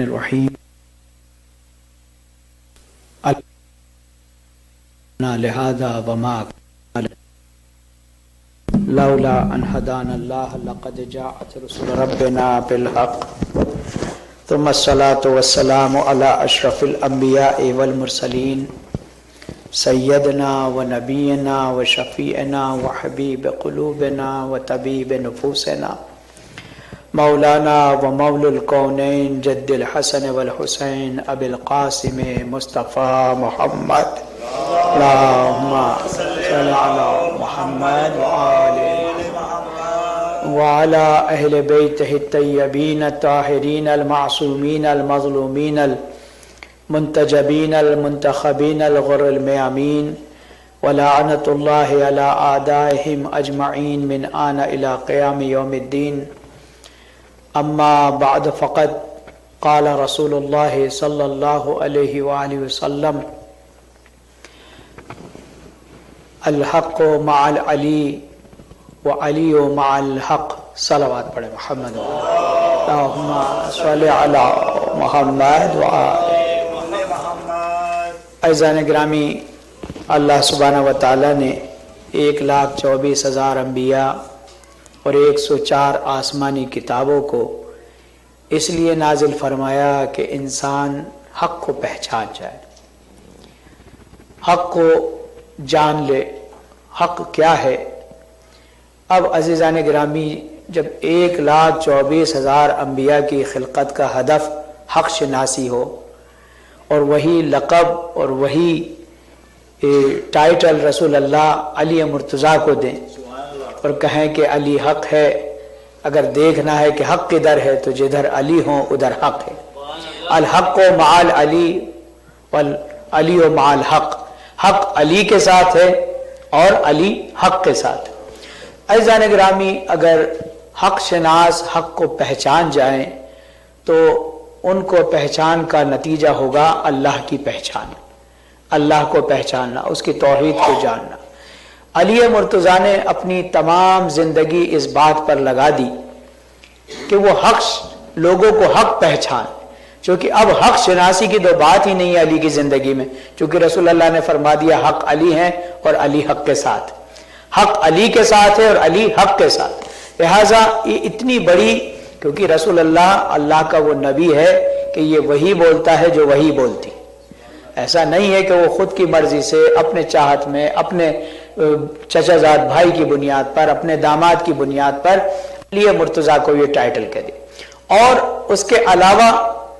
الرحیم لہذا وما لولا ان هدانا الله لقد جاءت رسل ربنا بالحق ثم الصلاة والسلام على اشرف الانبیاء والمرسلین سیدنا ونبینا وشفیعنا وحبیب قلوبنا وطبیب نفوسنا مولانا و مولا الکونین جد الحسن والحسین ابی القاسم مصطفیٰ محمد اللہم صلی علی محمد وعلی اہل بیتہ الطیبین الطاہرین المعصومین المظلومین المنتجبین المنتخبین الغر المیامین ولعنت اللہ علی اعدائہم اجمعین من آن الى قیام یوم الدین اما بعد فقد قال رسول اللہ صلی اللہ علیہ وآلہ وسلم الحق مع العلی وعلی مع الحق صلوات پڑھیں محمد اللہم صلی علی محمد وآلہ محمد۔ عزیزان گرامی، اللہ سبحانہ وتعالی نے 1,24,000 انبیاء اور 104 آسمانی کتابوں کو اس لیے نازل فرمایا کہ انسان حق کو پہچان جائے، حق کو جان لے، حق کیا ہے۔ اب عزیزان گرامی، جب 1,24,000 انبیاء کی خلقت کا ہدف حق شناسی ہو اور وہی لقب اور وہی ٹائٹل رسول اللہ علی مرتضیٰ کو دیں اور کہیں کہ علی حق ہے، اگر دیکھنا ہے کہ حق کدھر ہے تو جدھر علی ہوں ادھر حق ہے۔ الحق و مع العلی والعلی و مع الحق، حق علی کے ساتھ ہے اور علی حق کے ساتھ۔ عزیزان گرامی، اگر حق شناس حق کو پہچان جائیں تو ان کو پہچان کا نتیجہ ہوگا اللہ کی پہچان، اللہ کو پہچاننا، اس کی توحید کو جاننا۔ علی مرتضیٰ نے اپنی تمام زندگی اس بات پر لگا دی کہ وہ حق لوگوں کو حق پہچان، چونکہ اب حق شناسی کی تو بات ہی نہیں ہے علی کی زندگی میں، چونکہ رسول اللہ نے فرما دیا حق علی ہیں اور علی حق کے ساتھ، حق علی کے ساتھ ہے اور علی حق کے ساتھ۔ لہٰذا یہ اتنی بڑی، کیونکہ رسول اللہ کا وہ نبی ہے کہ یہ وہی بولتا ہے جو وہی بولتی، ایسا نہیں ہے کہ وہ خود کی مرضی سے اپنے چاہت میں اپنے چچا زاد بھائی کی بنیاد پر، اپنے داماد کی بنیاد پر علی مرتضیٰ کو یہ ٹائٹل کرے۔ اور اس کے علاوہ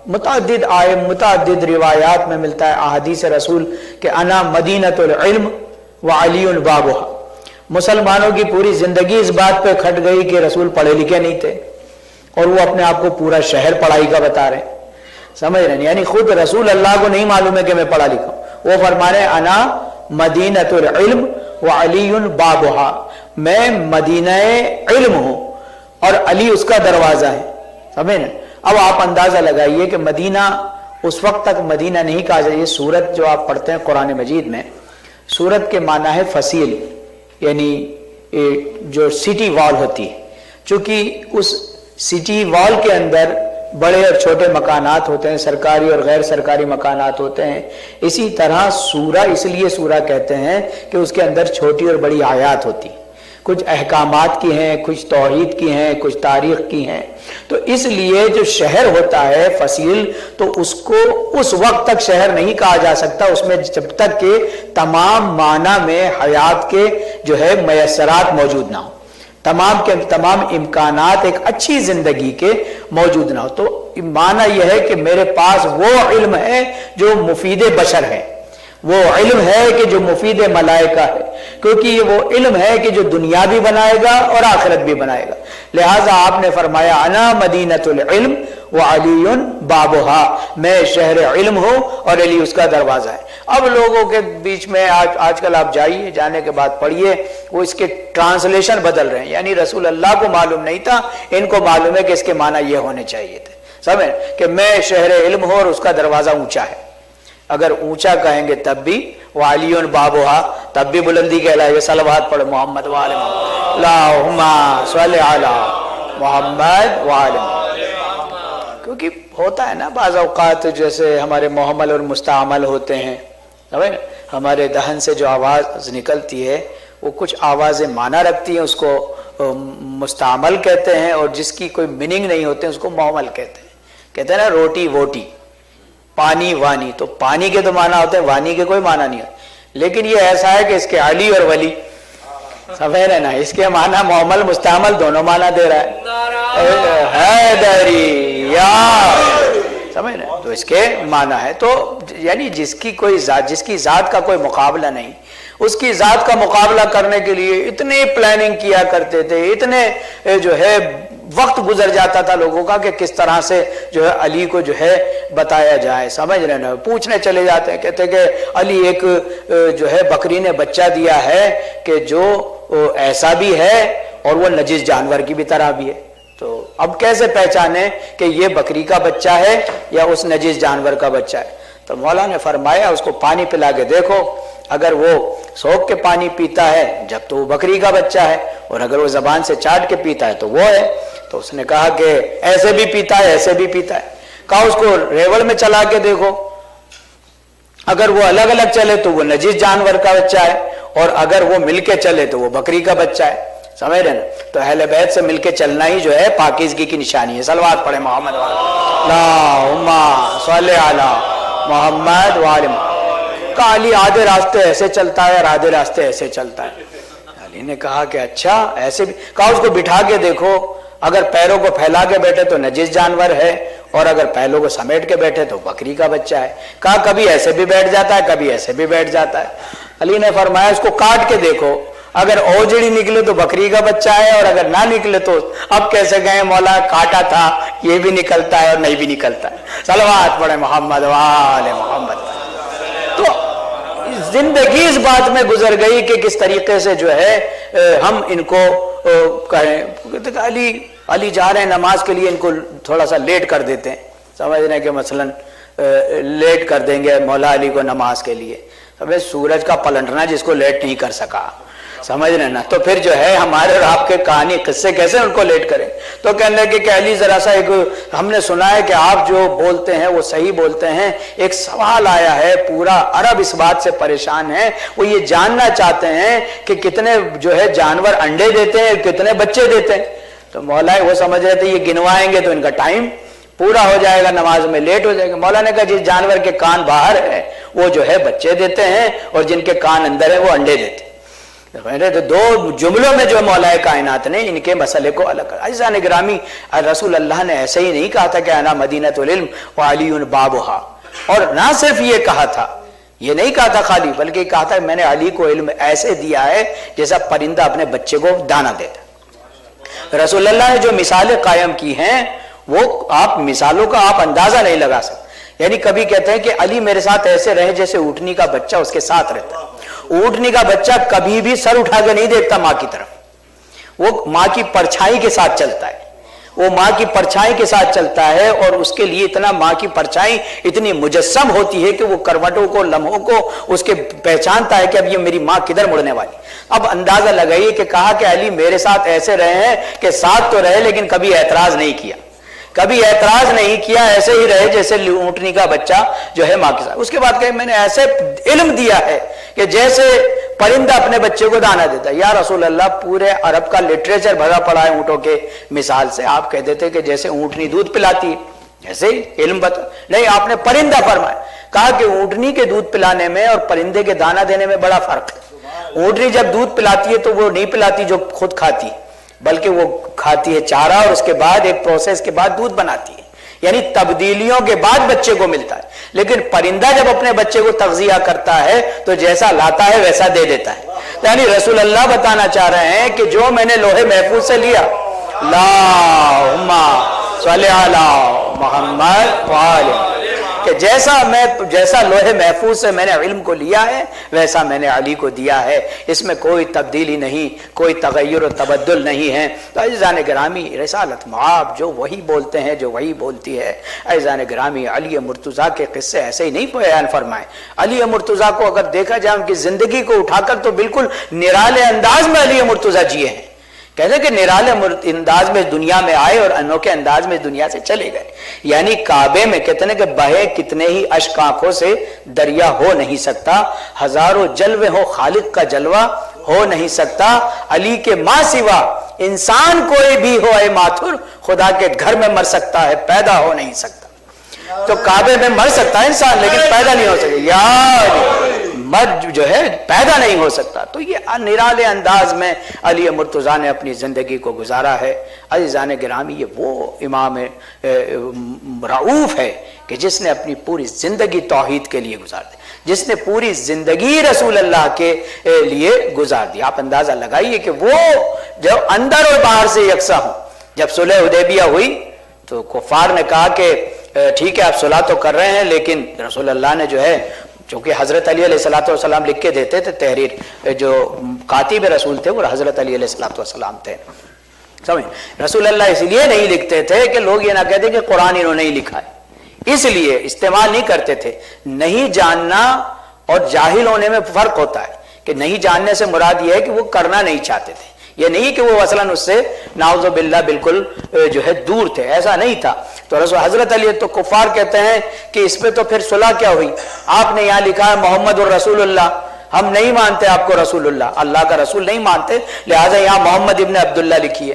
متعدد روایات میں ملتا ہے، احادیث رسول کہ انا مدینۃ العلم وعلی بابھا۔ مسلمانوں کی پوری زندگی اس بات پہ کھٹ گئی کہ رسول پڑھے لکھے نہیں تھے اور وہ اپنے آپ کو پورا شہر پڑھائی کا بتا رہے ہیں، سمجھ رہے ہیں؟ یعنی خود رسول اللہ کو نہیں معلوم ہے کہ میں پڑھا لکھا ہوں، وہ فرما رہے ہیں انا مدینۃ العلم وعلی بابھا، میں مدینہ علم ہوں اور علی اس کا دروازہ ہے، سمجھ رہے ہیں؟ اب آپ اندازہ لگائیے کہ مدینہ اس وقت تک مدینہ نہیں کہا جائے۔ سورت جو آپ پڑھتے ہیں قرآن مجید میں، سورت کے معنی ہے فصیل، یعنی جو سٹی وال ہوتی ہے، چونکہ اس سٹی وال کے اندر بڑے اور چھوٹے مکانات ہوتے ہیں، سرکاری اور غیر سرکاری مکانات ہوتے ہیں، اسی طرح سورہ اس لیے سورہ کہتے ہیں کہ اس کے اندر چھوٹی اور بڑی آیات ہوتی، کچھ احکامات کی ہیں، کچھ توحید کی ہیں، کچھ تاریخ کی ہیں۔ تو اس لیے جو شہر ہوتا ہے فصیل، تو اس کو اس وقت تک شہر نہیں کہا جا سکتا اس میں جب تک کہ تمام معنی میں حیات کے جو ہے میسرات موجود نہ ہوں، تمام کے تمام امکانات ایک اچھی زندگی کے موجود نہ ہو۔ تو معنی یہ ہے کہ میرے پاس وہ علم ہے جو مفید بشر ہے، وہ علم ہے کہ جو مفید ملائکہ ہے، کیونکہ یہ وہ علم ہے کہ جو دنیا بھی بنائے گا اور آخرت بھی بنائے گا۔ لہٰذا آپ نے فرمایا انا مدینۃ العلم وعلی بابھا، میں شہر علم ہوں اور علی اس کا دروازہ ہے۔ اب لوگوں کے بیچ میں آج کل آپ جائیے، جانے کے بعد پڑھیے، وہ اس کے ٹرانسلیشن بدل رہے ہیں، یعنی رسول اللہ کو معلوم نہیں تھا، ان کو معلوم ہے کہ اس کے معنی یہ ہونے چاہیے تھے، سمجھ کہ میں شہر علم ہوں اور اس کا دروازہ اونچا ہے، اگر اونچا کہیں گے تب بھی وعلی بابھا، تب بھی بلندی کہلائے گا۔ صلوات پڑھ محمد وعلی محمد، اللہم صلی علی محمد وعلی محمد۔ کیونکہ ہوتا ہے نا بعض اوقات جیسے ہمارے محمل اور مستعمل ہوتے ہیں، ہمارے دہن سے جو آواز نکلتی ہے وہ کچھ آوازیں معنی رکھتی ہیں، اس کو مستعمل کہتے ہیں، اور جس کی کوئی میننگ نہیں ہوتے اس کو محمل کہتے ہیں۔ کہتے ہیں نا روٹی ووٹی، پانی وانی، تو پانی کے تو معنی ہوتے ہیں، وانی کے کوئی معنی نہیں ہوتے، لیکن یہ ایسا ہے کہ اس کے علی اور ولی سمجھ رہے نا، اس کے معنی محمل مستعمل دونوں معنی دے رہا ہے، حیدری یا، سمجھ رہے تو اس کے معنی ہے۔ تو یعنی جس کی کوئی ذات، جس کی ذات کا کوئی مقابلہ نہیں، اس کی ذات کا مقابلہ کرنے کے لیے اتنی پلاننگ کیا کرتے تھے، اتنے جو ہے وقت گزر جاتا تھا لوگوں کا کہ کس طرح سے جو ہے علی کو جو ہے بتایا جائے، سمجھ رہے نا، پوچھنے چلے جاتے ہیں، کہتے کہ علی ایک جو ہے بکری نے بچہ دیا ہے کہ جو ایسا بھی ہے اور وہ نجس جانور کی بھی طرح بھی ہے، تو اب کیسے پہچانے کہ یہ بکری کا بچہ ہے یا اس نجس جانور کا بچہ ہے؟ تو مولا نے فرمایا اس کو پانی پلا کے دیکھو، اگر وہ سوکھ کے پانی پیتا ہے جب تو وہ بکری کا بچہ ہے، اور اگر وہ زبان سے چاٹ کے پیتا ہے تو وہ ہے۔ تو اس نے کہا کہ ایسے بھی پیتا ہے ایسے بھی پیتا ہے، کہا اس کو ریوڑ میں چلا کے دیکھو، اگر وہ الگ الگ چلے تو وہ نجس جانور کا بچہ ہے، اور اگر وہ مل کے چلے تو وہ بکری کا بچہ ہے، سمجھ رہے نا۔ تو اہل بیت سے مل کے چلنا ہی جو ہے پاکیزگی کی نشانی ہے۔ صلوات پڑھے محمد اللہم صلی علی محمد وعلی محمد۔ کہا علی آدھے راستے ایسے چلتا ہے اور آدھے راستے ایسے چلتا ہے۔ علی نے کہا کہ اچھا ایسے بھی، کہا اس کو بٹھا کے دیکھو، اگر پیروں کو پھیلا کے بیٹھے تو نجس جانور ہے، اور اگر پہلوں کو سمیٹ کے بیٹھے تو بکری کا بچہ ہے۔ کہا کبھی ایسے بھی بیٹھ جاتا ہے کبھی ایسے بھی بیٹھ جاتا ہے۔ علی نے فرمایا اس کو کاٹ کے دیکھو، اگر اوجڑی نکلے تو بکری کا بچہ ہے، اور اگر نہ نکلے تو اب کیسے گئے مولا، کاٹا تھا یہ بھی نکلتا ہے اور نہیں بھی نکلتا ہے۔ صلوات پڑھے محمد وآل محمد۔ تو زندگی اس بات میں گزر گئی کہ کس طریقے سے جو ہے ہم ان کو کہیں، علی جا رہے ہیں نماز کے لیے، ان کو تھوڑا سا لیٹ کر دیتے ہیں، سمجھ رہے ہیں کہ مثلا لیٹ کر دیں گے مولا علی کو نماز کے لیے، سورج کا پلٹنا جس کو لیٹ نہیں کر سکا، سمجھ رہے نا، تو پھر جو ہے ہمارے اور آپ کے کہانی قصے کیسے ان کو لیٹ کریں۔ تو کہنے لگے کہ علی ذرا سا ایک، ہم نے سنا ہے کہ آپ جو بولتے ہیں وہ صحیح بولتے ہیں، ایک سوال آیا ہے، پورا عرب اس بات سے پریشان ہے، وہ یہ جاننا چاہتے ہیں کہ کتنے جو ہے جانور انڈے دیتے ہیں، کتنے بچے دیتے ہیں۔ تو مولا وہ سمجھ رہے تھے یہ گنوائیں گے تو ان کا ٹائم پورا ہو جائے گا، نماز میں لیٹ ہو جائے گا۔ مولا نے کہا جس جانور کے کان باہر ہے وہ جو ہے بچے دیتے ہیں، اور جن کے کان اندر ہے وہ انڈے دیتے ہیں۔ تو دو جملوں میں جو مولا کائنات نے ان کے مسئلے کو الگ کر۔ عزیزان گرامی، رسول اللہ نے ایسے ہی نہیں کہا تھا کہ انا مدینۃ العلم وعلی بابھا، اور نہ صرف یہ کہا تھا، یہ نہیں کہا تھا خالی، بلکہ کہا تھا میں نے علی کو علم ایسے دیا ہے جیسا پرندہ اپنے بچے کو دانا دیتا۔ رسول اللہ نے جو مثالیں قائم کی ہیں وہ آپ مثالوں کا آپ اندازہ نہیں لگا سکتے، یعنی کبھی کہتے ہیں کہ علی میرے ساتھ ایسے رہے جیسے اونٹنی کا بچہ اس کے ساتھ رہتا ہے۔ اونٹنی کا بچہ کبھی بھی سر اٹھا کے نہیں دیکھتا ماں کی طرف، وہ ماں کی پرچھائی کے ساتھ چلتا ہے، وہ ماں کی پرچھائی کے ساتھ چلتا ہے، اور اس کے لیے اتنا ماں کی پرچھائی اتنی مجسم ہوتی ہے کہ وہ کروٹوں کو لمحوں کو اس کے پہچانتا ہے کہ اب یہ میری ماں کدھر مڑنے والی۔ اب اندازہ لگائیے کہ کہا کہ علی میرے ساتھ ایسے رہے ہیں کہ ساتھ تو رہے لیکن کبھی اعتراض نہیں کیا، کبھی اعتراض نہیں کیا، ایسے ہی رہے جیسے اونٹنی کا بچہ جو ہے ماں کے ساتھ۔ اس کے بعد کہ میں نے ایسے علم دیا ہے کہ جیسے پرندہ اپنے بچے کو دانا دیتا ہے۔ یا رسول اللہ پورے عرب کا لٹریچر بھرا پڑا ہے اونٹوں کے مثال سے، آپ کہتے تھے کہ جیسے اونٹنی دودھ پلاتی ہے ایسے ہی علم بتا، نہیں آپ نے پرندہ فرمایا، کہا کہ اونٹنی کے دودھ پلانے میں اور پرندے کے دانا دینے میں بڑا فرق ہے۔ اونٹنی جب دودھ پلاتی ہے تو وہ نہیں پلاتی جو خود کھاتی ہے، بلکہ وہ کھاتی ہے چارہ اور اس کے بعد ایک پروسیس کے بعد دودھ بناتی ہے، یعنی تبدیلیوں کے بعد بچے کو ملتا ہے۔ لیکن پرندہ جب اپنے بچے کو تغذیہ کرتا ہے تو جیسا لاتا ہے ویسا دے دیتا ہے۔ یعنی رسول اللہ بتانا چاہ رہے ہیں کہ جو میں نے لوہے محفوظ سے لیا، اللہم صلی علی محمد وآل کہ جیسا لوح محفوظ سے میں نے علم کو لیا ہے ویسا میں نے علی کو دیا ہے، اس میں کوئی تبدیلی نہیں، کوئی تغیر و تبدل نہیں ہے۔ تو عزیزان گرامی، رسالت معاب جو وہی بولتے ہیں، جو وہی بولتی ہے۔ عزیزان گرامی، علی مرتضیٰ کے قصے ایسے ہی نہیں بیان فرمائے۔ علی مرتضیٰ کو اگر دیکھا جائے ان کی زندگی کو اٹھا کر تو بالکل نرالے انداز میں علی مرتضیٰ جیے ہیں۔ کہتے ہیں کہ نرالے انداز میں دنیا میں آئے اور انوکھے انداز میں دنیا سے چلے گئے، یعنی کعبے میں کہتے ہیں کہ بہے کتنے ہی اشک آنکھوں سے دریا ہو نہیں سکتا، ہزاروں جلوے ہو خالق کا جلوہ ہو نہیں سکتا، علی کے ماں سوا انسان کوئی بھی ہو اے ماتھر خدا کے گھر میں مر سکتا ہے، پیدا ہو نہیں سکتا۔ تو کعبے میں مر سکتا ہے انسان لیکن پیدا نہیں ہو سکتا، یا مر جو ہے پیدا نہیں ہو سکتا۔ تو یہ نرالے انداز میں علی مرتضیٰ نے اپنی زندگی کو گزارا ہے۔ عزیزان گرامی، یہ وہ امام رؤوف ہے کہ جس نے اپنی پوری زندگی توحید کے لیے گزار دی، جس نے پوری زندگی رسول اللہ کے لیے گزار دی۔ آپ اندازہ لگائیے کہ وہ جب اندر اور باہر سے یکساں ہوں۔ جب صلح حدیبیہ ہوئی تو کفار نے کہا کہ ٹھیک ہے آپ صلح تو کر رہے ہیں، لیکن رسول اللہ نے جو ہے، چونکہ حضرت علی علیہ السلام لکھ کے دیتے تھے تحریر، جو کاتب رسول تھے وہ حضرت علی علیہ السلام تھے، سمجھ۔ رسول اللہ اس لیے نہیں لکھتے تھے کہ لوگ یہ نہ کہتے کہ قرآن انہوں نے ہی لکھا ہے، اس لیے استعمال نہیں کرتے تھے۔ نہیں جاننا اور جاہل ہونے میں فرق ہوتا ہے، کہ نہیں جاننے سے مراد یہ ہے کہ وہ کرنا نہیں چاہتے تھے، یہ نہیں کہ وہ مثلاً اس سے نعوذ باللہ بالکل جو ہے دور تھے، ایسا نہیں تھا۔ تو رسول حضرت علی تو کفار کہتے ہیں کہ اس پہ تو پھر صلح کیا ہوئی، آپ نے یہاں لکھا ہے محمد الرسول اللہ، ہم نہیں مانتے آپ کو رسول اللہ کا رسول نہیں مانتے، لہٰذا یہاں محمد ابن عبداللہ لکھیے،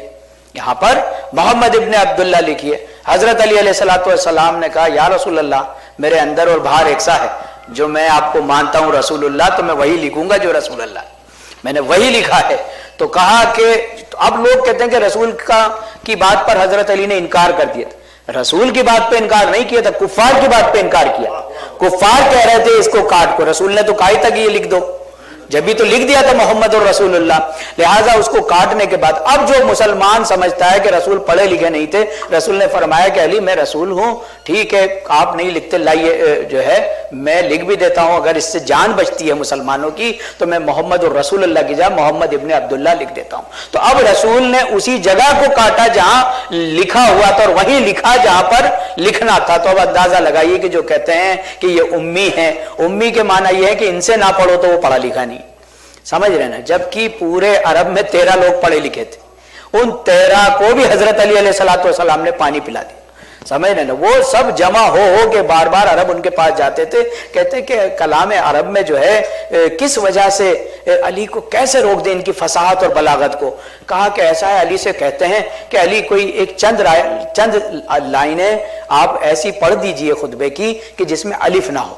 یہاں پر محمد ابن عبداللہ لکھیے۔ حضرت علی علیہ السلام نے کہا یا رسول اللہ میرے اندر اور باہر یکساں ہے، جو میں آپ کو مانتا ہوں رسول اللہ تو میں وہی لکھوں گا جو رسول اللہ، میں نے وہی لکھا ہے۔ تو کہا کہ اب لوگ کہتے ہیں کہ رسول کی بات پر حضرت علی نے انکار کر دیا تھا، رسول کی بات پہ انکار نہیں کیا تھا، کفار کی بات پہ انکار کیا۔ کفار کہہ رہے تھے اس کو کاٹ کو، رسول نے تو کہا تھا کہ یہ لکھ دو، جبھی تو لکھ دیا تھا محمد اور رسول اللہ، لہٰذا اس کو کاٹنے کے بعد اب جو مسلمان سمجھتا ہے کہ رسول پڑھے لکھے نہیں تھے، رسول نے فرمایا کہ علی میں رسول ہوں، ٹھیک ہے آپ نہیں لکھتے، لائیے جو ہے میں لکھ بھی دیتا ہوں، اگر اس سے جان بچتی ہے مسلمانوں کی تو میں محمد اور رسول اللہ کی جگہ محمد ابن عبداللہ لکھ دیتا ہوں۔ تو اب رسول نے اسی جگہ کو کاٹا جہاں لکھا ہوا تھا اور وہیں لکھا جہاں پر لکھنا تھا۔ تو اب اندازہ لگائیے کہ جو کہتے ہیں کہ یہ امی ہیں، امی کے معنی یہ ہے کہ ان سے نہ پڑھو تو وہ پڑھا لکھا نہیں، سمجھ رہے نا، جبکہ پورے عرب میں 13 لوگ پڑھے لکھے تھے، ان 13 کو بھی حضرت علی علیہ السلام نے پانی پلا دیا، سمجھ رہے نا۔ وہ سب جمع ہو کے بار بار عرب ان کے پاس جاتے تھے، کہتے کہ کلام عرب میں جو ہے کس وجہ سے علی کو کیسے روک دیں ان کی فصاحت اور بلاغت کو۔ کہا کہ ایسا ہے، علی سے کہتے ہیں کہ علی کوئی ایک چند لائنیں آپ ایسی پڑھ دیجئے خطبے کی کہ جس میں الف نہ ہو۔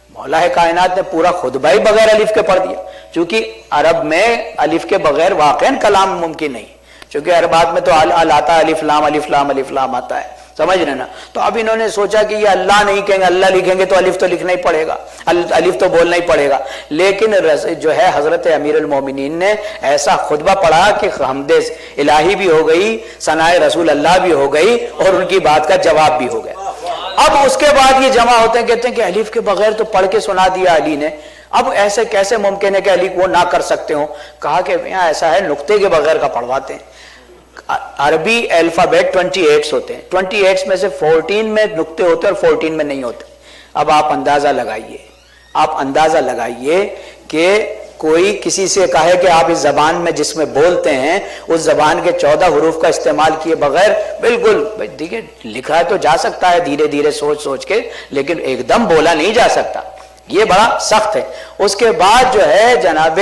مولا کائنات نے پورا خطبہ ہی بغیر الف کے پڑھ دیا، چونکہ عرب میں الف کے بغیر واقعاً کلام ممکن نہیں، چونکہ عربات میں تو آتا ہے الف لام الف لام الف لام آتا ہے، سمجھ رہے نا۔ تو اب انہوں نے سوچا کہ یہ اللہ نہیں کہیں گے، اللہ لکھیں گے تو الف تو لکھنا ہی پڑے گا، الف تو بولنا ہی پڑے گا۔ لیکن جو ہے حضرت امیر المومنین نے ایسا خطبہ پڑھا کہ حمد الہی بھی ہو گئی، ثناء رسول اللہ بھی ہو گئی اور ان کی بات کا جواب بھی ہو گیا۔ اب اس کے بعد یہ جمع ہوتے ہیں، کہتے ہیں کہ الف کے بغیر تو پڑھ کے سنا دیا علی نے، اب ایسے کیسے ممکن ہے کہ علی وہ نہ کر سکتے ہوں؟ کہا کہ یہاں ایسا ہے نقطے کے بغیر کا پڑھواتے ہیں۔ عربی الفابیٹ 28 ہوتے ہیں، 28 میں سے 14 میں نقطے ہوتے ہیں اور 14 میں نہیں ہوتے۔ اب آپ اندازہ لگائیے کہ کوئی کسی سے کہے کہ آپ اس زبان میں جس میں بولتے ہیں اس زبان کے 14 حروف کا استعمال کیے بغیر، بالکل دیکھیے لکھا تو جا سکتا ہے دھیرے دھیرے سوچ کے، لیکن ایک دم بولا نہیں جا سکتا، یہ بڑا سخت ہے۔ اس کے بعد جو ہے جناب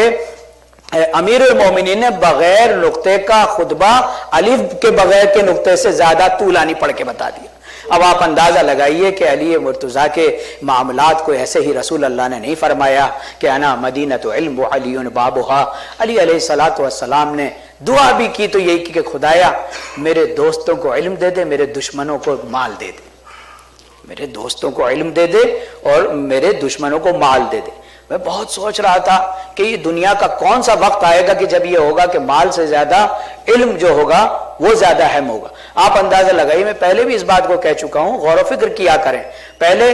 امیر المومنین نے بغیر نقطے کا خطبہ الف کے بغیر کے نقطے سے زیادہ طولانی پڑھ کے بتا دیا۔ اب آپ اندازہ لگائیے کہ علی مرتضیٰ کے معاملات کو ایسے ہی رسول اللہ نے نہیں فرمایا کہ انا مدینۃ علم وعلی بابھا۔ علی علیہ السلام نے دعا بھی کی تو یہی کہ خدایا میرے دوستوں کو علم دے دے، میرے دشمنوں کو مال دے دے، میرے دوستوں کو علم دے دے اور میرے دشمنوں کو مال دے دے۔ میں بہت سوچ رہا تھا کہ یہ دنیا کا کون سا وقت آئے گا کہ جب یہ ہوگا کہ مال سے زیادہ علم جو ہوگا وہ زیادہ اہم ہوگا۔ آپ اندازہ لگائیے، میں پہلے بھی اس بات کو کہہ چکا ہوں، غور و فکر کیا کریں۔ پہلے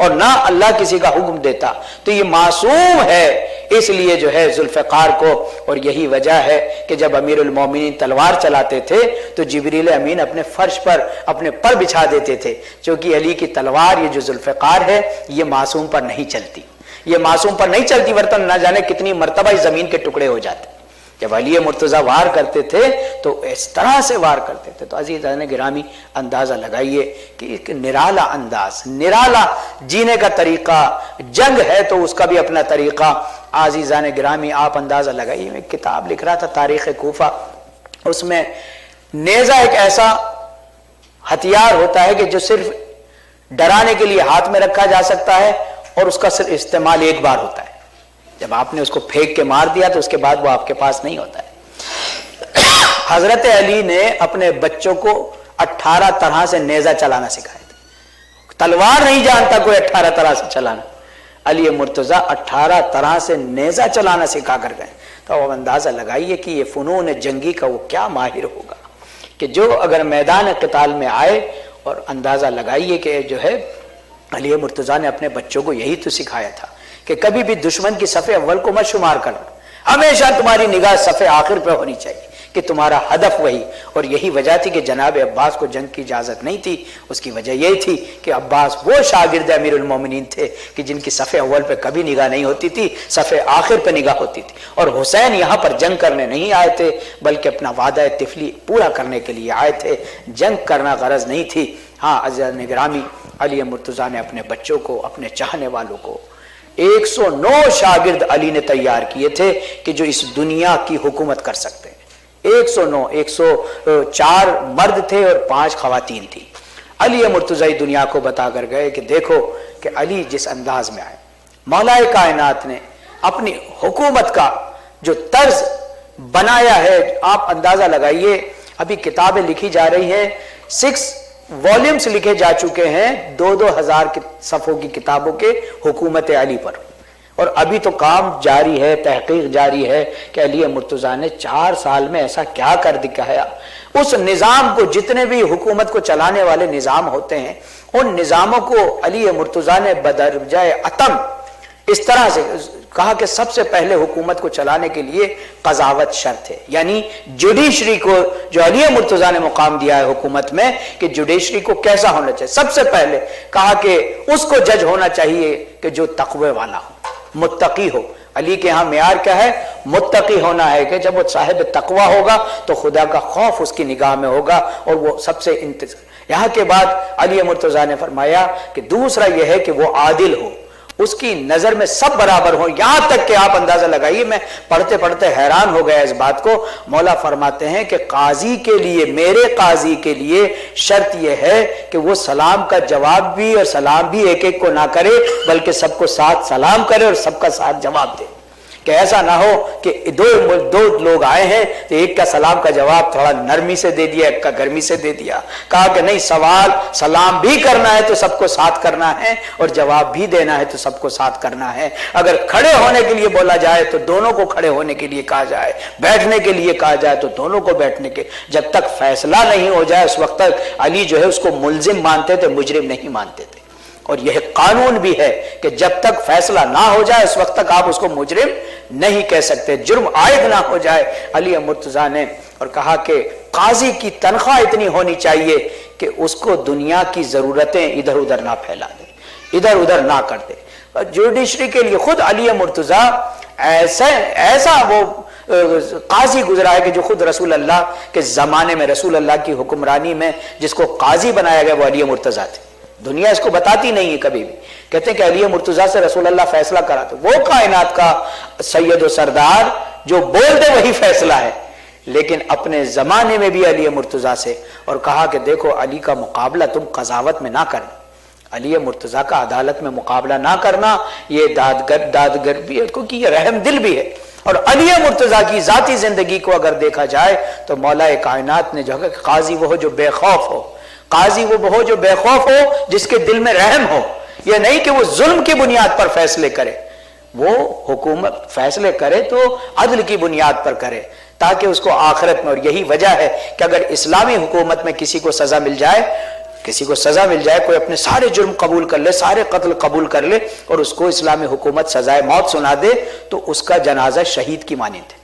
اور نہ اللہ کسی کا حکم دیتا، تو یہ معصوم ہے، اس لیے جو ہے ذوالفقار کو، اور یہی وجہ ہے کہ جب امیر المومنین تلوار چلاتے تھے تو جبریل امین اپنے فرش پر اپنے پر بچھا دیتے تھے، چونکہ علی کی تلوار یہ جو ذوالفقار ہے یہ معصوم پر نہیں چلتی، یہ معصوم پر نہیں چلتی، ورنہ نہ جانے کتنی مرتبہ اس زمین کے ٹکڑے ہو جاتے۔ جب علی مرتضیٰ وار کرتے تھے تو اس طرح سے وار کرتے تھے۔ تو عزیزان گرامی اندازہ لگائیے کہ ایک نرالا انداز، نرالا جینے کا طریقہ، جنگ ہے تو اس کا بھی اپنا طریقہ۔ عزیزان گرامی آپ اندازہ لگائیے، میں کتاب لکھ رہا تھا تاریخ کوفہ، اس میں نیزہ ایک ایسا ہتھیار ہوتا ہے کہ جو صرف ڈرانے کے لیے ہاتھ میں رکھا جا سکتا ہے اور اس کا صرف استعمال ایک بار ہوتا ہے، جب آپ نے اس کو پھینک کے مار دیا تو اس کے بعد وہ آپ کے پاس نہیں ہوتا ہے۔ حضرت علی نے اپنے بچوں کو 18 طرح سے نیزہ چلانا سکھایا تھا، تلوار نہیں جانتا کوئی 18 طرح سے چلانا، علی مرتضیٰ 18 طرح سے نیزہ چلانا سکھا کر گئے۔ تو اب اندازہ لگائیے کہ یہ فنون جنگی کا وہ کیا ماہر ہوگا کہ جو اگر میدان قتال میں آئے، اور اندازہ لگائیے کہ جو ہے علی مرتضیٰ نے اپنے بچوں کو یہی تو سکھایا تھا کہ کبھی بھی دشمن کی صف اول کو مت شمار کرنا، ہمیشہ تمہاری نگاہ صف آخر پہ ہونی چاہیے کہ تمہارا ہدف وہی۔ اور یہی وجہ تھی کہ جناب عباس کو جنگ کی اجازت نہیں تھی، اس کی وجہ یہی تھی کہ عباس وہ شاگرد امیر المومنین تھے کہ جن کی صف اول پہ کبھی نگاہ نہیں ہوتی تھی، صف آخر پہ نگاہ ہوتی تھی۔ اور حسین یہاں پر جنگ کرنے نہیں آئے تھے بلکہ اپنا وعدہ طفلی پورا کرنے کے لیے آئے تھے، جنگ کرنا غرض نہیں تھی۔ ہاں عزیزان گرامی، علی مرتضیٰ نے اپنے بچوں کو، اپنے چاہنے والوں کو 109 شاگرد علی نے تیار کیے تھے کہ جو اس دنیا کی حکومت کر سکتے ہیں۔ 109، 104 مرد تھے اور 5 خواتین تھی۔ علی مرتضیٰ دنیا کو بتا کر گئے کہ دیکھو کہ علی جس انداز میں آئے، مولا کائنات نے اپنی حکومت کا جو طرز بنایا ہے، آپ اندازہ لگائیے، ابھی کتابیں لکھی جا رہی ہیں، 6 والیومز لکھے جا چکے ہیں 2-2 ہزار صفحوں کی کتابوں کے حکومت علی پر، اور ابھی تو کام جاری ہے، تحقیق جاری ہے کہ علی مرتضیٰ نے 4 سال میں ایسا کیا کر دکھایا۔ اس نظام کو، جتنے بھی حکومت کو چلانے والے نظام ہوتے ہیں، ان نظاموں کو علی مرتضیٰ نے بدرجہ اتم اس طرح سے کہا کہ سب سے پہلے حکومت کو چلانے کے لیے قضاوت شرط ہے، یعنی جوڈیشری کو جو علی مرتضیٰ نے مقام دیا ہے حکومت میں کہ جوڈیشری کو کیسا ہونا چاہیے، سب سے پہلے کہا کہ اس کو جج ہونا چاہیے کہ جو تقوی والا ہو، متقی ہو۔ علی کے ہاں معیار کیا ہے؟ متقی ہونا ہے کہ جب وہ صاحب تقوی ہوگا تو خدا کا خوف اس کی نگاہ میں ہوگا، اور وہ سب سے یہاں کے بعد علی مرتضیٰ نے فرمایا کہ دوسرا یہ ہے کہ وہ عادل ہو، اس کی نظر میں سب برابر ہوں، یہاں تک کہ آپ اندازہ لگائیے، میں پڑھتے پڑھتے حیران ہو گیا اس بات کو۔ مولا فرماتے ہیں کہ قاضی کے لیے، میرے قاضی کے لیے شرط یہ ہے کہ وہ سلام کا جواب بھی اور سلام بھی ایک ایک کو نہ کرے بلکہ سب کو ساتھ سلام کرے اور سب کا ساتھ جواب دے، کہ ایسا نہ ہو کہ دو لوگ آئے ہیں تو ایک کا سلام کا جواب تھوڑا نرمی سے دے دیا، ایک کا گرمی سے دے دیا۔ کہا کہ نہیں، سوال سلام بھی کرنا ہے تو سب کو ساتھ کرنا ہے، اور جواب بھی دینا ہے تو سب کو ساتھ کرنا ہے۔ اگر کھڑے ہونے کے لیے بولا جائے تو دونوں کو کھڑے ہونے کے لیے کہا جائے، بیٹھنے کے لیے کہا جائے تو دونوں کو بیٹھنے کے، جب تک فیصلہ نہیں ہو جائے اس وقت تک علی جو ہے اس کو ملزم مانتے تھے، مجرم نہیں مانتے تھے۔ اور یہ قانون بھی ہے کہ جب تک فیصلہ نہ ہو جائے اس وقت تک آپ اس کو مجرم نہیں کہہ سکتے، جرم عائد نہ ہو جائے۔ علی مرتضیٰ نے اور کہا کہ قاضی کی تنخواہ اتنی ہونی چاہیے کہ اس کو دنیا کی ضرورتیں ادھر ادھر نہ پھیلا دے، ادھر ادھر نہ کر دے۔ جوڈیشری کے لیے خود علی مرتضیٰ ایسا وہ قاضی گزرا ہے کہ جو خود رسول اللہ کے زمانے میں، رسول اللہ کی حکمرانی میں جس کو قاضی بنایا گیا وہ علی مرتضیٰ تھے۔ دنیا اس کو بتاتی نہیں ہے کبھی بھی، کہتے ہیں کہ علی مرتضیٰ سے رسول اللہ فیصلہ کراتے، وہ کائنات کا سید و سردار جو بول دے وہی فیصلہ ہے۔ لیکن اپنے زمانے میں بھی علی مرتضیٰ سے، اور کہا کہ دیکھو علی کا مقابلہ تم قضاوت میں نہ کرنا، علی مرتضیٰ کا عدالت میں مقابلہ نہ کرنا، یہ دادگر بھی ہے کیونکہ یہ رحم دل بھی ہے۔ اور علی مرتضیٰ کی ذاتی زندگی کو اگر دیکھا جائے تو مولا کائنات نے جو ہے قاضی وہ جو بے خوف ہو، قاضی وہ ہو جو بے خوف ہو، جس کے دل میں رحم ہو، یہ نہیں کہ وہ ظلم کی بنیاد پر فیصلے کرے، وہ حکومت فیصلے کرے تو عدل کی بنیاد پر کرے تاکہ اس کو آخرت میں، اور یہی وجہ ہے کہ اگر اسلامی حکومت میں کسی کو سزا مل جائے کسی کو سزا مل جائے، کوئی اپنے سارے جرم قبول کر لے، سارے قتل قبول کر لے اور اس کو اسلامی حکومت سزائے موت سنا دے تو اس کا جنازہ شہید کی مانند ہے۔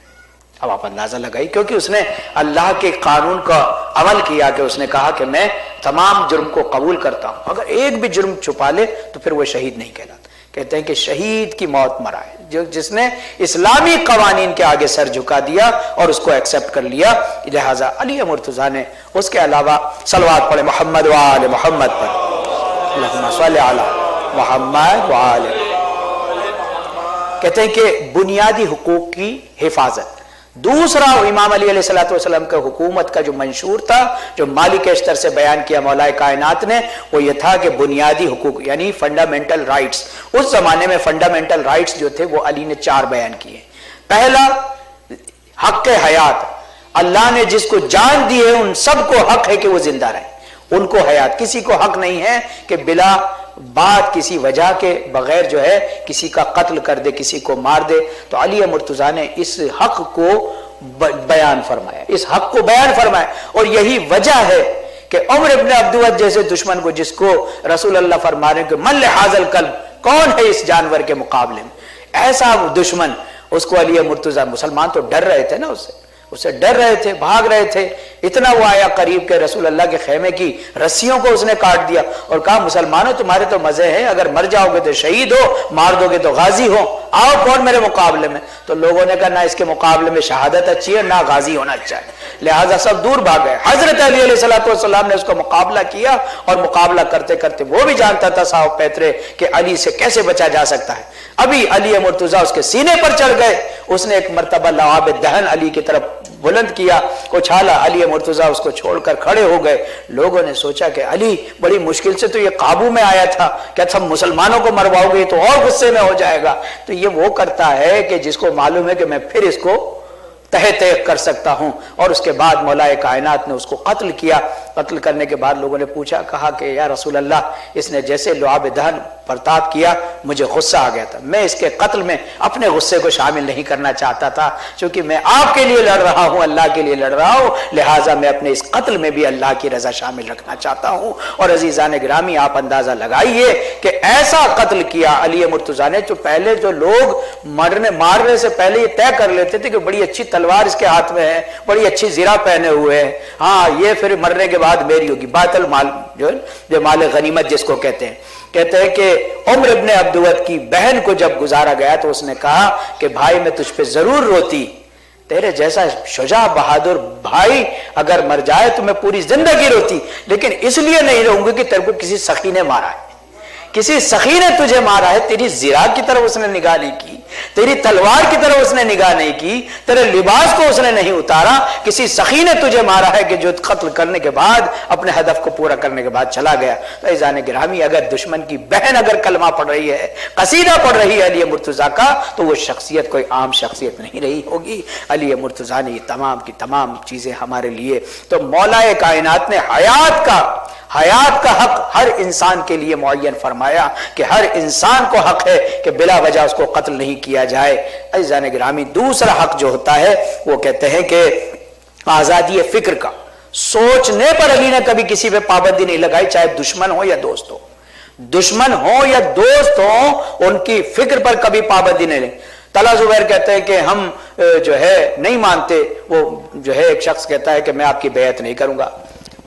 اب آپ اندازہ لگائی، کیونکہ اس نے اللہ کے قانون کا عمل کیا کہ اس نے کہا کہ میں تمام جرم کو قبول کرتا ہوں، اگر ایک بھی جرم چھپا لے تو پھر وہ شہید نہیں کہلاتا۔ کہتے ہیں کہ شہید کی موت مرا ہے جس نے اسلامی قوانین کے آگے سر جھکا دیا اور اس کو ایکسپٹ کر لیا۔ لہٰذا علی مرتضیٰ نے اس کے علاوہ صلوات پڑھے محمد وآل محمد پر، اللہم صلی علی محمد وآل۔ کہتے ہیں کہ بنیادی حقوق کی حفاظت۔ دوسرا امام علی علیہ الصلوۃ والسلام کا حکومت کا جو منشور تھا، جو مالک اشتر سے بیان کیا مولا کائنات نے، وہ یہ تھا کہ بنیادی حقوق یعنی فنڈامنٹل رائٹس، اس زمانے میں فنڈامنٹل رائٹس جو تھے وہ علی نے 4 بیان کیے۔ پہلا حق حیات، اللہ نے جس کو جان دی ہے ان سب کو حق ہے کہ وہ زندہ رہیں، ان کو حیات، کسی کو حق نہیں ہے کہ بلا بات کسی وجہ کے بغیر جو ہے کسی کا قتل کر دے، کسی کو مار دے۔ تو علی مرتضیٰ نے اس حق کو بیان فرمایا، اس حق کو بیان فرمایا، اور یہی وجہ ہے کہ عمر ابن عبدود جیسے دشمن کو، جس کو رسول اللہ فرما رہے ہیں کہ من لہذا الکلب، کون ہے اس جانور کے مقابلے میں، ایسا دشمن، اس کو علی مرتضیٰ، مسلمان تو ڈر رہے تھے نا اسے ڈر رہے تھے، بھاگ رہے تھے، اتنا وہ آیا قریب کہ رسول اللہ کے خیمے کی رسیوں کو اس نے کاٹ دیا اور کہا مسلمانوں تمہارے تو مزے ہیں، اگر مر جاؤ گے تو شہید ہو، مار دو گے تو غازی ہو، آؤ کون میرے مقابلے میں۔ تو لوگوں نے کہا نہ اس کے مقابلے میں شہادت اچھی ہے نہ غازی ہونا اچھا ہے، لہٰذا سب دور بھاگ گئے۔ حضرت علی علیہ الصلوۃ والسلام نے اس کا مقابلہ کیا اور مقابلہ کرتے کرتے وہ بھی جانتا تھا صاحب پیترے کہ علی سے کیسے بچا جا سکتا ہے۔ ابھی علی مرتضیٰ اس کے سینے پر چڑھ گئے، اس نے ایک مرتبہ لعاب دہن علی کی طرف بلند کیا، اچھالا، علی مرتضیٰ اس کو چھوڑ کر کھڑے ہو گئے۔ لوگوں نے سوچا کہ علی بڑی مشکل سے تو یہ قابو میں آیا تھا، کیا تم مسلمانوں کو مرواؤ گے تو اور غصے میں ہو جائے گا۔ تو یہ وہ کرتا ہے کہ جس کو معلوم ہے کہ میں پھر اس کو تہہ تیغ کر سکتا ہوں۔ اور اس کے بعد مولا کائنات نے اس کو قتل کیا۔ قتل کرنے کے بعد لوگوں نے پوچھا، کہا کہ یا رسول اللہ، اس نے جیسے لعاب دہن پرتاب کیا مجھے غصہ آ گیا تھا، میں اس کے قتل میں اپنے غصے کو شامل نہیں کرنا چاہتا تھا، چونکہ میں آپ کے لیے لڑ رہا ہوں، اللہ کے لیے لڑ رہا ہوں، لہٰذا میں اپنے اس قتل میں بھی اللہ کی رضا شامل رکھنا چاہتا ہوں۔ اور عزیزان گرامی، آپ اندازہ لگائیے کہ ایسا قتل کیا علی مرتضیٰ نے، جو پہلے جو لوگ مارنے سے پہلے یہ طے کر لیتے تھے کہ بڑی اچھی تلوار اس کے ہاتھ میں ہے، بڑی اچھی زرہ پہنے ہوئے ہیں، ہاں یہ پھر مرنے کے بعد میری ہوگی، بیت المال جو مال غنیمت جس کو کہتے ہیں۔ کہتے ہیں کہ عمر ابن عبدود کی بہن کو جب گزارا گیا تو اس نے کہا کہ بھائی میں تجھ پہ ضرور روتی، تیرے جیسا شجاع بہادر بھائی اگر مر جائے تو میں پوری زندگی روتی، لیکن اس لیے نہیں رہوں گی کہ تیرے کو کسی سخی نے مارا ہے، کسی سخی نے تجھے مارا ہے، تیری زرہ کی طرف اس نے نگاہ نہیں کی، تیری تلوار کی طرف اس نے نگاہ نہیں کی، تیرے لباس کو اس نے نہیں اتارا، کسی سخی نے تجھے مارا ہے کہ جو قتل کرنے کے بعد اپنے ہدف کو پورا کرنے کے بعد چلا گیا۔ تو عزیزان گرامی، اگر دشمن کی بہن اگر کلمہ پڑھ رہی ہے، قصیدہ پڑھ رہی ہے علی مرتضیٰ کا، تو وہ شخصیت کوئی عام شخصیت نہیں رہی ہوگی۔ علی مرتضیٰ نے یہ تمام کی تمام چیزیں ہمارے لیے، تو مولا کائنات نے حیات کا حق ہر انسان کے لیے معین فرمایا کہ ہر انسان کو حق ہے کہ بلا وجہ اس کو قتل نہیں کیا جائے۔ عزیزان گرامی، دوسرا حق جو ہوتا ہے وہ کہتے ہیں کہ آزادی فکر کا، سوچنے پر علی نے کبھی کسی پہ پابندی نہیں لگائی، چاہے دشمن ہو یا دوست ہو، دشمن ہو یا دوست ہو، ان کی فکر پر کبھی پابندی نہیں لگائی۔ طلحہ زبیر کہتے ہیں کہ ہم جو ہے نہیں مانتے، وہ جو ہے ایک شخص کہتا ہے کہ میں آپ کی بیعت نہیں کروں گا،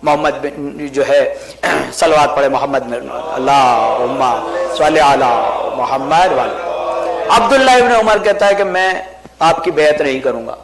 محمد بن جو ہے صلوات پڑھے محمد میں اللہم صلی علی محمد والے۔ عبداللہ ابن عمر کہتا ہے کہ میں آپ کی بیعت نہیں کروں گا۔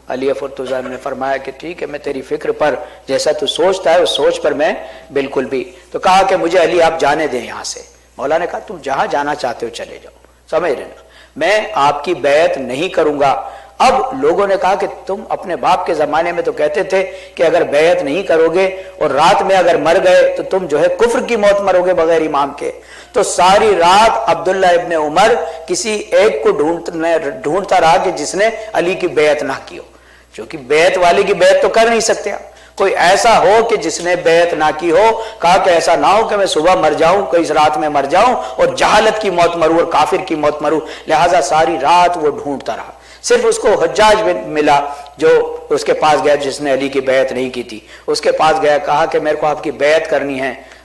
علی مرتضیٰ نے فرمایا کہ ٹھیک ہے، میں تیری فکر پر جیسا تو سوچتا ہے اس سوچ پر میں بالکل بھی۔ تو کہا کہ مجھے علی آپ جانے دیں یہاں سے۔ مولا نے کہا تم جہاں جانا چاہتے ہو چلے جاؤ، سمجھ لینا، میں آپ کی بیعت نہیں کروں گا۔ اب لوگوں نے کہا کہ تم اپنے باپ کے زمانے میں تو کہتے تھے کہ اگر بیعت نہیں کرو گے اور رات میں اگر مر گئے تو تم جو ہے کفر کی موت مرو گے بغیر امام کے۔ تو ساری رات عبداللہ ابن عمر کسی ایک کو ڈھونڈتا رہا کہ جس نے علی کی بیعت نہ کی ہو، چونکہ بیعت والی کی بیعت تو کر نہیں سکتے آپ، کوئی ایسا ہو کہ جس نے بیعت نہ کی ہو۔ کہا کہ ایسا نہ ہو کہ میں صبح مر جاؤں، کوئی اس رات میں مر جاؤں اور جہالت کی موت مروں اور کافر کی موت مروں، لہٰذا ساری رات وہ ڈھونڈتا رہا۔ صرف اس کو حجاج بن ملا جو اس کے پاس گیا جس نے علی کی بیعت نہیں کی تھی، اس کے پاس گیا، کہا کہ میرے کو آپ کی بیعت کرنی ہے۔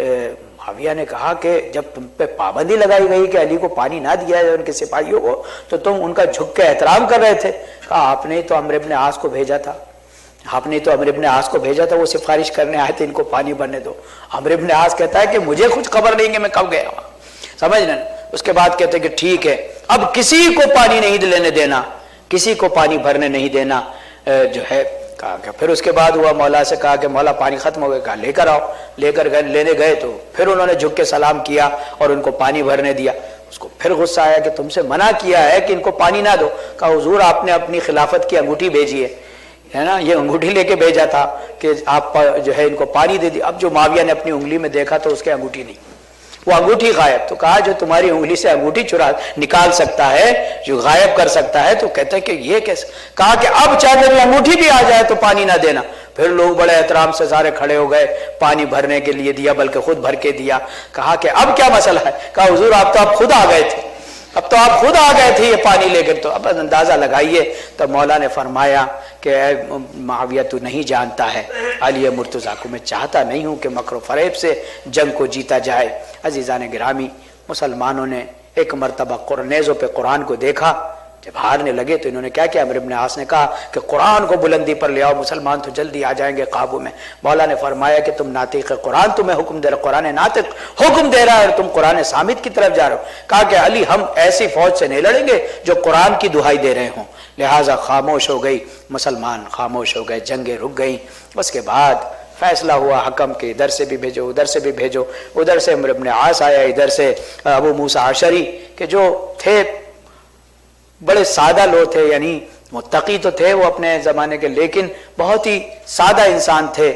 معاویہ نے کہا کہ جب تم پہ پابندی لگائی گئی کہ علی کو پانی نہ دیا جائے ان کے سپاہیوں کو، تو تم ان کا جھک کے احترام کر رہے تھے۔ کہا آپ نے تو عمرو بن عاص کو بھیجا تھا، آپ نے تو عمرو بن عاص کو بھیجا تھا، وہ سفارش کرنے آئے تھے ان کو پانی بھرنے دو۔ عمرو بن عاص کہتا ہے کہ مجھے کچھ خبر نہیں کہ میں کب گیا ہوں، سمجھ رہے ہیں۔ اس کے بعد کہتے ہیں کہ ٹھیک ہے اب کسی کو پانی نہیں لینے دینا، کسی کو پانی بھرنے نہیں دینا جو ہے۔ کہا کہ پھر اس کے بعد ہوا، مولا سے کہا کہ مولا پانی ختم ہو گیا، کہا لے کر آؤ، لے کر گئے، لینے گئے تو پھر انہوں نے جھک کے سلام کیا اور ان کو پانی بھرنے دیا۔ اس کو پھر غصہ آیا کہ تم سے منع کیا ہے کہ ان کو پانی نہ دو۔ کہا حضور آپ نے اپنی خلافت کی انگوٹھی بھیجی ہے نا، یہ انگوٹھی لے کے بھیجا تھا کہ آپ جو ہے ان کو پانی دے دی۔ اب جو معاویہ نے اپنی انگلی میں دیکھا تو اس کے انگوٹھی نہیں، وہ انگوٹھی غائب۔ تو کہا جو تمہاری انگلی سے انگوٹھی نکال سکتا ہے، جو غائب کر سکتا ہے، تو کہتے ہیں کہ یہ کیسے؟ کہا کہ اب چاہے میری انگوٹھی بھی آ جائے تو پانی نہ دینا۔ پھر لوگ بڑے احترام سے سارے کھڑے ہو گئے، پانی بھرنے کے لیے دیا، بلکہ خود بھر کے دیا۔ کہا کہ اب کیا مسئلہ ہے؟ کہا حضور آپ تو اب خود آ گئے تھے، اب تو آپ خود آ گئے تھے یہ پانی لے کر، تو اب اندازہ لگائیے۔ تو مولا نے فرمایا کہ اے معاویہ تو نہیں جانتا ہے علی مرتضیٰ کو میں چاہتا نہیں ہوں کہ مکر و فریب سے جنگ کو جیتا جائے۔ عزیزان گرامی، مسلمانوں نے ایک مرتبہ نیزوں پہ قرآن کو دیکھا، جب ہارنے لگے تو انہوں نے کیا کیا؟ عمرو بن عاص نے کہا کہ قرآن کو بلندی پر لے آؤ، مسلمان تو جلدی آ جائیں گے قابو میں۔ مولا نے فرمایا کہ تم ناطق قرآن تمہیں حکم دے رہا، قرآن ناطق حکم دے رہا ہے اور تم قرآن صامت کی طرف جا رہے ہو۔ کہا کہ علی ہم ایسی فوج سے نہیں لڑیں گے جو قرآن کی دہائی دے رہے ہوں، لہٰذا خاموش ہو گئی، مسلمان خاموش ہو گئے، جنگیں رک گئیں۔ اس کے بعد فیصلہ ہوا حکم کے ادھر سے بھی بھیجو ادھر سے بھی بھیجو، ادھر سے عمرو بن عاص آیا، ادھر سے ابو موسیٰ اشعری کہ جو تھے بڑے سادہ لوگ تھے، یعنی متقی تو تھے وہ اپنے زمانے کے، لیکن بہت ہی سادہ انسان تھے،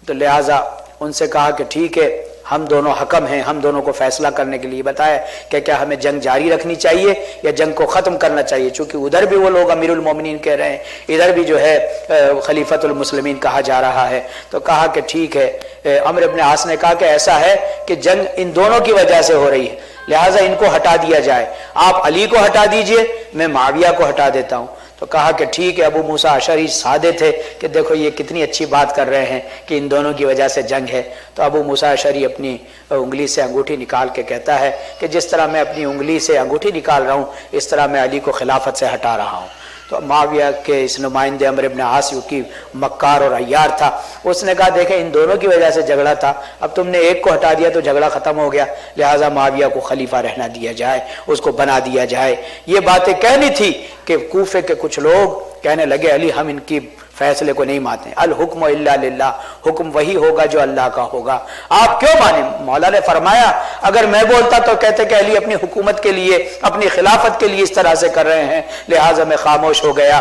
تو لہٰذا ان سے کہا کہ ٹھیک ہے ہم دونوں حکم ہیں، ہم دونوں کو فیصلہ کرنے کے لیے بتایا کہ کیا ہمیں جنگ جاری رکھنی چاہیے یا جنگ کو ختم کرنا چاہیے، چونکہ ادھر بھی وہ لوگ امیر المومنین کہہ رہے ہیں، ادھر بھی جو ہے خلیفۃ المسلمین کہا جا رہا ہے۔ تو کہا کہ ٹھیک ہے، عمرو بن عاص نے کہا کہ ایسا ہے کہ جنگ ان دونوں کی وجہ سے ہو رہی ہے، لہٰذا ان کو ہٹا دیا جائے، آپ علی کو ہٹا دیجئے، میں معاویہ کو ہٹا دیتا ہوں۔ تو کہا کہ ٹھیک ہے۔ ابو موسیٰ اشعری سادے تھے کہ دیکھو یہ کتنی اچھی بات کر رہے ہیں کہ ان دونوں کی وجہ سے جنگ ہے۔ تو ابو موسیٰ اشعری اپنی انگلی سے انگوٹھی نکال کے کہتا ہے کہ جس طرح میں اپنی انگلی سے انگوٹھی نکال رہا ہوں اس طرح میں علی کو خلافت سے ہٹا رہا ہوں۔ تو معاویہ کے اس نمائندے عمرو بن عاص کی مکار اور عیار تھا، اس نے کہا دیکھیں ان دونوں کی وجہ سے جھگڑا تھا، اب تم نے ایک کو ہٹا دیا تو جھگڑا ختم ہو گیا، لہٰذا معاویہ کو خلیفہ رہنا دیا جائے، اس کو بنا دیا جائے۔ یہ باتیں کہنی تھی کہ کوفے کے کچھ لوگ کہنے لگے علی ہم ان کی فیصلے کو نہیں مانتے، الحکم الا للہ، حکم وہی ہوگا جو اللہ کا ہوگا، آپ کیوں مانیں؟ مولا نے فرمایا اگر میں بولتا تو کہتے کہ علی اپنی حکومت کے لیے اپنی خلافت کے لیے اس طرح سے کر رہے ہیں، لہٰذا میں خاموش ہو گیا،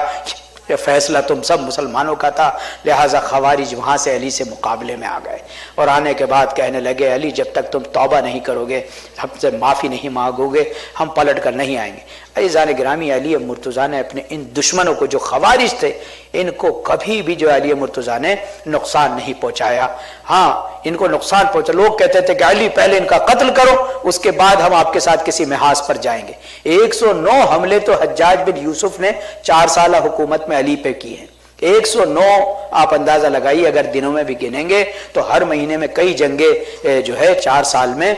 یہ فیصلہ تم سب مسلمانوں کا تھا، لہٰذا خوارج وہاں سے علی سے مقابلے میں آ گئے، اور آنے کے بعد کہنے لگے علی جب تک تم توبہ نہیں کرو گے، ہم سے معافی نہیں مانگو گے، ہم پلٹ کر نہیں آئیں گے۔ عزیزان گرامی، علی مرتضیٰ نے اپنے ان دشمنوں کو جو خوارج تھے ان کو کبھی بھی جو علی مرتضیٰ نے نقصان نہیں پہنچایا، ہاں ان کو نقصان پہنچا، لوگ کہتے تھے کہ علی پہلے ان کا قتل کرو اس کے بعد ہم آپ کے ساتھ کسی محاذ پر جائیں گے۔ 109 حملے تو حجاج بن یوسف نے 4 سالہ حکومت میں علی پہ کیے ہیں، 109 آپ اندازہ لگائیے، اگر دنوں میں بھی گنیں گے تو ہر مہینے میں کئی جنگیں جو ہے 4 سال میں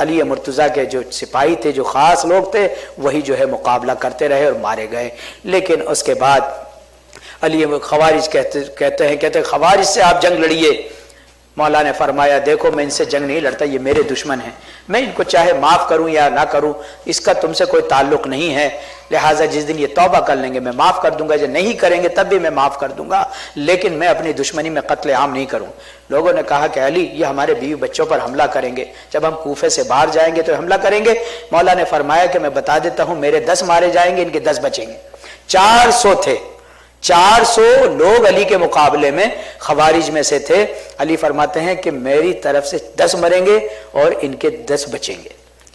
علی مرتضیٰ کے جو سپاہی تھے، جو خاص لوگ تھے، وہی جو ہے مقابلہ کرتے رہے اور مارے گئے۔ لیکن اس کے بعد علی خوارج کہتے ہیں خوارج سے آپ جنگ لڑیے۔ مولا نے فرمایا دیکھو میں ان سے جنگ نہیں لڑتا، یہ میرے دشمن ہیں، میں ان کو چاہے معاف کروں یا نہ کروں اس کا تم سے کوئی تعلق نہیں ہے، لہٰذا جس دن یہ توبہ کر لیں گے میں معاف کر دوں گا، جو نہیں کریں گے تب بھی میں معاف کر دوں گا، لیکن میں اپنی دشمنی میں قتل عام نہیں کروں۔ لوگوں نے کہا کہ علی یہ ہمارے بیوی بچوں پر حملہ کریں گے، جب ہم کوفے سے باہر جائیں گے تو حملہ کریں گے۔ مولا نے فرمایا کہ میں بتا دیتا ہوں میرے 10 مارے جائیں گے، ان کے 10 بچیں گے۔ 400 تھے، 400 لوگ علی کے مقابلے میں خوارج میں سے تھے۔ علی فرماتے ہیں کہ میری طرف سے 10 مریں گے اور ان کے 10 بچیں گے۔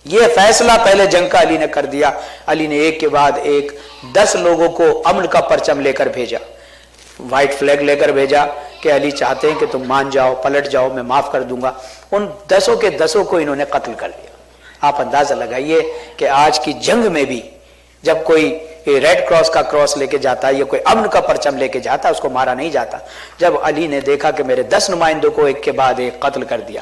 یہ فیصلہ پہلے جنگ کا علی نے کر دیا۔ علی نے ایک کے بعد ایک 10 لوگوں کو امن کا پرچم لے کر بھیجا، وائٹ فلیگ لے کر بھیجا کہ علی چاہتے ہیں کہ تم مان جاؤ، پلٹ جاؤ، میں معاف کر دوں گا۔ ان 10 کے 10 کو انہوں نے قتل کر دیا۔ آپ اندازہ لگائیے کہ آج کی جنگ میں بھی جب کوئی ریڈ کراس کا کراس لے کے جاتا ہے یا کوئی امن کا پرچم لے کے جاتا ہے اس کو مارا نہیں جاتا۔ جب علی نے دیکھا کہ میرے 10 نمائندوں کو ایک کے بعد ایک قتل کر دیا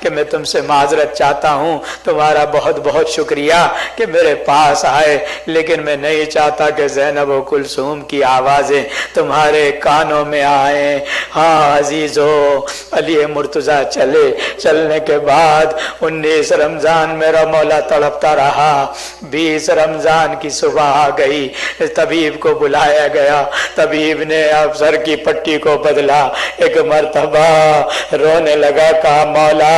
کہ میں تم سے معذرت چاہتا ہوں, تمہارا بہت بہت شکریہ کہ میرے پاس آئے, لیکن میں نہیں چاہتا کہ زینب و کلثوم کی آوازیں تمہارے کانوں میں آئیں. ہاں عزیزو, علی مرتضیٰ چلنے کے بعد 19 رمضان میرا مولا تڑپتا رہا. 20 رمضان کی صبح آ گئی, طبیب کو بلایا گیا, طبیب نے افسر کی پٹی کو بدلا. ایک مرتبہ رونے لگا, کہا مولا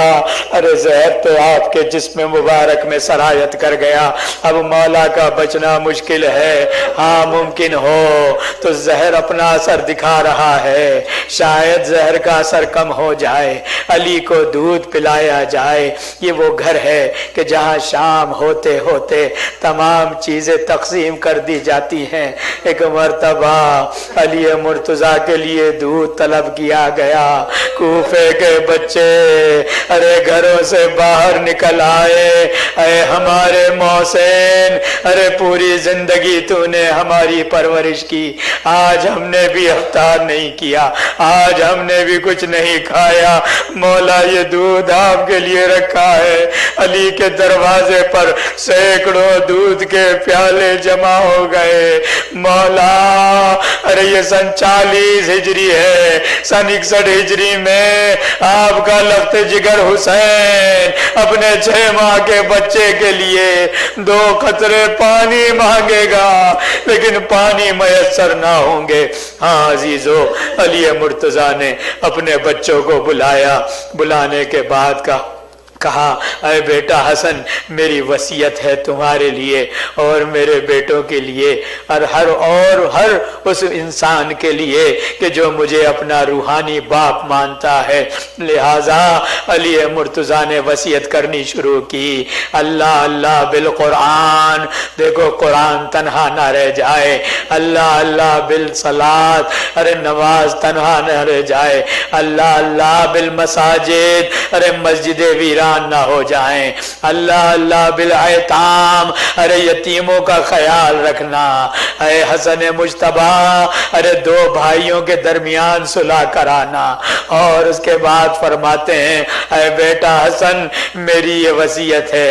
ارے زہر تو آپ کے جسم مبارک میں سرایت کر گیا, اب مولا کا بچنا مشکل ہے. ہاں ممکن ہو تو زہر اپنا اثر دکھا رہا ہے, شاید زہر کا اثر کم ہو جائے, علی کو دودھ پلایا جائے. یہ وہ گھر ہے کہ جہاں شام ہوتے ہوتے تمام چیزیں تقسیم کر دی جاتی ہیں. ایک مرتبہ علی مرتضیٰ کے لیے دودھ طلب کیا گیا. کوفے کے بچے ارے گھروں سے باہر نکل آئے, اے ہمارے محسن, ارے پوری زندگی تو نے ہماری پرورش کی, آج ہم نے بھی افطار نہیں کیا, آج ہم نے بھی کچھ نہیں کھایا, مولا یہ دودھ آپ کے لیے رکھا ہے. علی کے دروازے پر سینکڑوں دودھ کے پیالے جمع ہو گئے. مولا ارے یہ سن 40 ہجری ہے, سن 61 ہجری میں آپ کا لخت جگر حسین اپنے 6 ماہ کے بچے کے لیے 2 قطرے پانی مانگے گا, لیکن پانی میسر نہ ہوں گے. ہاں عزیزو, علی مرتضیٰ نے اپنے بچوں کو بلایا. بلانے کے بعد کہا اے بیٹا حسن, میری وصیت ہے تمہارے لیے اور میرے بیٹوں کے لیے اور ہر اس انسان کے لیے کہ جو مجھے اپنا روحانی باپ مانتا ہے. لہذا علی مرتضیٰ نے وصیت کرنی شروع کی, اللہ اللہ بالقرآن, دیکھو قرآن تنہا نہ رہ جائے, اللہ اللہ بالصلاۃ, ارے نماز تنہا نہ رہ جائے, اللہ اللہ بالمساجد, ارے مسجد ویران نہ ہو جائیں, اللہ اللہ بالایتام, ارے یتیموں کا خیال رکھنا. اے حسن مجتبی, ارے 2 بھائیوں کے درمیان صلح کرانا. اور اس کے بعد فرماتے ہیں اے بیٹا حسن, میری یہ وصیت ہے.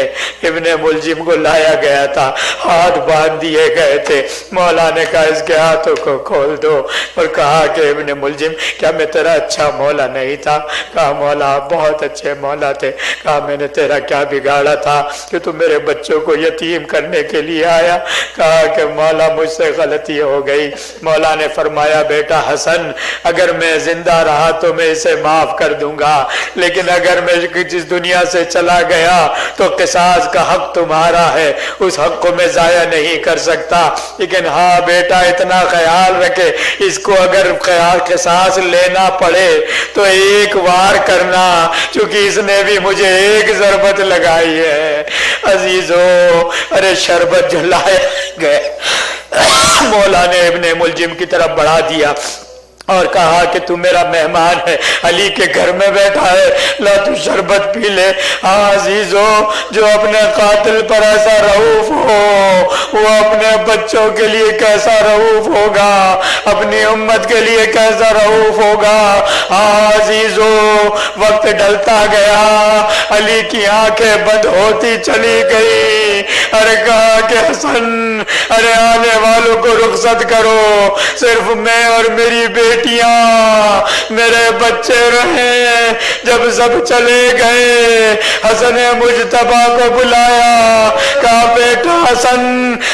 ابن ملجم کو لایا گیا تھا, ہاتھ باندھ دیے گئے تھے. مولا نے کہا اس کے ہاتھوں کو کھول دو, اور کہا کہ ابن ملجم کیا میں تیرا اچھا مولا نہیں تھا؟ کہا مولا آپ بہت اچھے مولا تھے. کہا میں نے تیرا کیا بگاڑا تھا کہ تم میرے بچوں کو یتیم کرنے کے لیے آیا؟ کہا کہ مولا مجھ سے غلطی ہو گئی. مولا نے فرمایا بیٹا حسن, اگر میں زندہ رہا تو میں اسے معاف کر دوں گا, لیکن اگر میں جس دنیا سے چلا گیا تو قصاص کا حق تمہارا ہے, اس حق کو میں ضائع نہیں کر سکتا. لیکن ہاں بیٹا اتنا خیال رکھے, اس کو اگر قصاص لینا پڑے تو ایک وار کرنا, چونکہ اس نے بھی مجھے ایک ضربت لگائی ہے. عزیزو, ارے شربت جو لائے گئے, مولا نے ابن ملجم کی طرف بڑھا دیا اور کہا کہ تو میرا مہمان ہے, علی کے گھر میں بیٹھا ہے, لا تو شربت پی لے. ہاں عزیزو, جو اپنے قاتل پر ایسا رؤوف ہو وہ اپنے بچوں کے لیے کیسا رؤوف ہوگا, اپنی امت کے لیے کیسا رؤوف ہوگا. ہاں عزیزو, وقت ڈلتا گیا, علی کی آنکھیں بند ہوتی چلی گئی. ارے کہا کہ حسن, ارے آنے والوں کو رخصت کرو, صرف میں اور میری بیٹیاں میرے بچے رہے. جب سب چلے گئے, حسن مجتبی کو بلایا, کہا بیٹا حسن,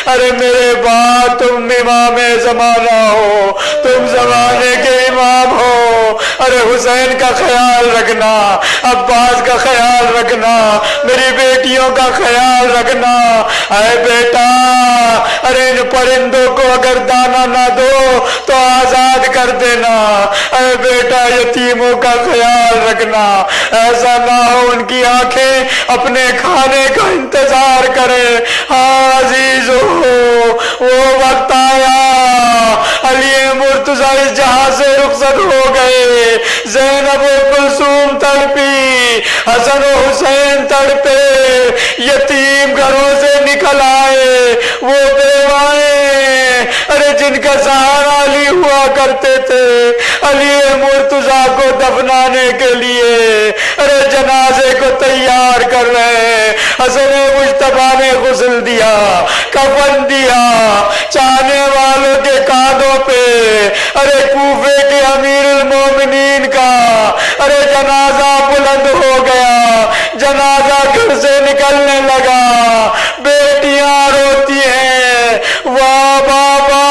ارے میرے بعد تم امام زمانہ ہو, تم زمانے کے امام ہو, ارے حسین کا خیال رکھنا, عباس کا خیال رکھنا, میری بیٹیوں کا خیال رکھنا. اے بیٹا, ارے ان پرندوں کو اگر دانا نہ دو تو آزاد کر دینا. اے بیٹا, یتیموں کا خیال رکھنا, ایسا نہ ہو ان کی آنکھیں اپنے کھانے کا انتظار کرے. ہاں عزیزو, وہ وقت آیا, علی مرتضیٰ اس جہاں سے رخصت ہو گئے, زینب و کلثوم تڑپی, حسن و حسین تڑپے, یتیم گھروں سے نکل آئے, وہ بیوائیں ارے جن کا سہارا علی ہوا کرتے تھے, علی مرتضیٰ کو دفنانے کے لیے ارے جنازے کو تیار کر رہے، حسن مجتبیٰ نے غسل دیا، کفن دیا، چاہنے والوں کے کاندھوں پہ ارے کوفے کے امیر المومنین کا ارے جنازہ بلند ہو گیا، جنازہ گھر سے نکلنے لگا، بیٹیاں روتی ہیں، واہ بابا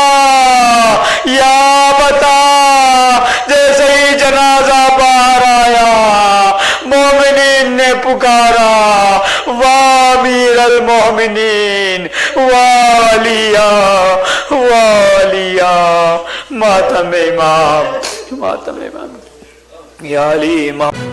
یا بتا، جیسے ہی جنازہ باہر آیا مومنین نے پکارا واہ امیر المومنین، والیا والیا، ماتم امام، ماتم امام، یا علی امام۔